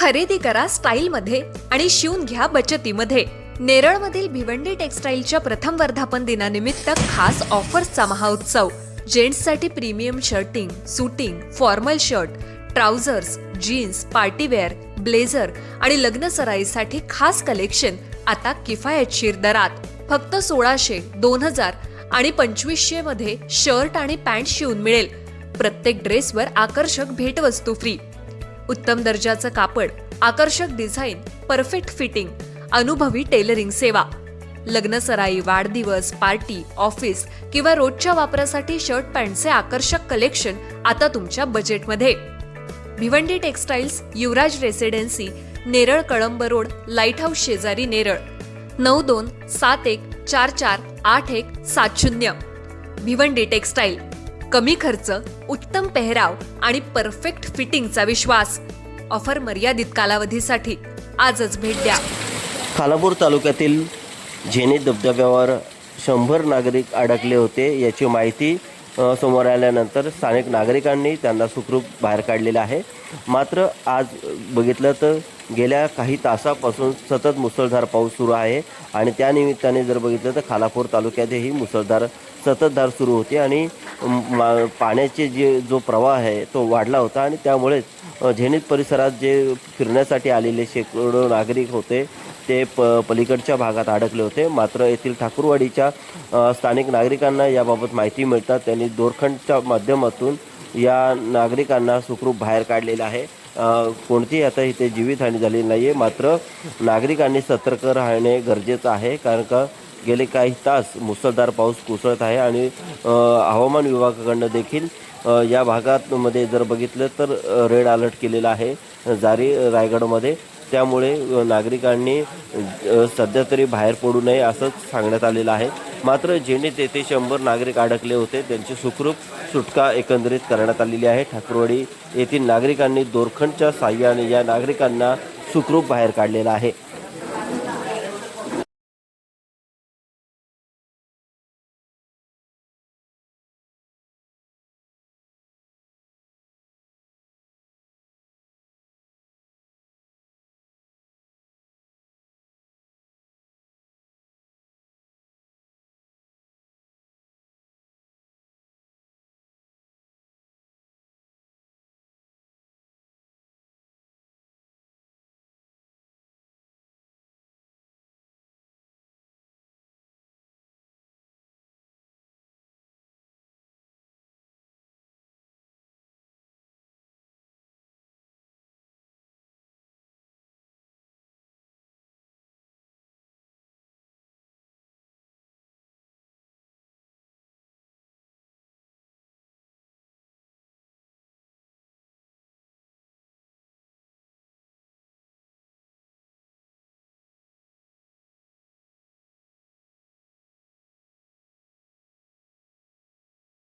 खरेदी करा स्टाईलमध्ये आणि शिवून घ्या बचतीमध्ये। नेरळमधील भिवंडी टेक्सटाईलच्या प्रथम वर्धापन दिनानिमित्त खास ऑफर्सचा महाउत्सव। जेंट्ससाठी premium shirting, suiting, formal shirt, trousers, jeans, partywear, blazer आणि लग्न सराईसाठी खास कलेक्शन आता किफायतशीर दरात। फक्त 1600, 2000 आणि 2500 मध्ये शर्ट आणि पॅन्ट शिवून मिळेल। प्रत्येक ड्रेसवर आकर्षक भेटवस्तू फ्री। उत्तम दर्जाचं कापड, आकर्षक डिझाईन, परफेक्ट फिटिंग, अनुभवी टेलरिंग सेवा। लग्न सराई, वाढदिवस, पार्टी, ऑफिस किंवा रोजच्या वापरासाठी शर्ट पॅन्टचे आकर्षक कलेक्शन आता तुमच्या बजेटमध्ये। Bhiwandi textiles, Yuvraj residency, Neral Kalamb road, light house शेजारी, नेरळ। 9271448170। भिवंडी टेक्सटाईल, कमी खर्च, उत्तम पेहराव आणि परफेक्ट फिटिंगचा विश्वास। ऑफर मर्यादित कालावधीसाठी, आजच भेट द्या। खालापूर तालुक्यातील झेनी धबधब्यावर 100 नागरिक अडकले होते। याची माहिती समोर आल्यानंतर स्थानिक नागरिकांनी त्यांना सुखरूप बाहेर काढलेलं आहे। मात्र आज बघितलं तर गेल्या काही तासापासून सतत मुसळधार पाऊस सुरू आहे आणि त्यानिमित्ताने जर बघितलं तर खालापूर तालुक्यातही मुसळधार संततधार सुरू होती आणि पाण्याचे जो प्रवाह आहे तो वाढला होता आणि त्यामुळेच झेनीत परिसरात जे फिरण्यासाठी आलेले शेकडो नागरिक होते ते पलीकडच्या भागात अडकले होते। मात्र येथील ठाकूरवाडीच्या स्थानिक नागरिकांना याबाबत माहिती मिळतात त्यांनी दोरखंडच्या माध्यमातून या नागरिकांना सुखरूप बाहेर काढलेलं आहे। कोणतीही आता इथे जीवितहानी झालेली नाही आहे। मात्र नागरिकांनी सतर्क राहणे गरजेचं आहे, कारण का गेले काही तास मुसळधार पाऊस कोसळत आहे आणि हवामान विभागाकडून देखील या भागामध्ये जर बघितलं तर रेड अलर्ट केलेला आहे जारी रायगडमध्ये। त्यामुळे नागरिकांनी सध्या तरी बाहेर पडू नये असंच सांगण्यात आलेलं आहे। मात्र झेनीत येथे 100 नागरिक अडकले होते त्यांची सुखरूप सुटका एकंदरीत करण्यात आलेली आहे। ठाकूरवाडी येथील नागरिकांनी दोरखंडच्या साह्याने या नागरिकांना सुखरूप बाहेर काढलेलं आहे।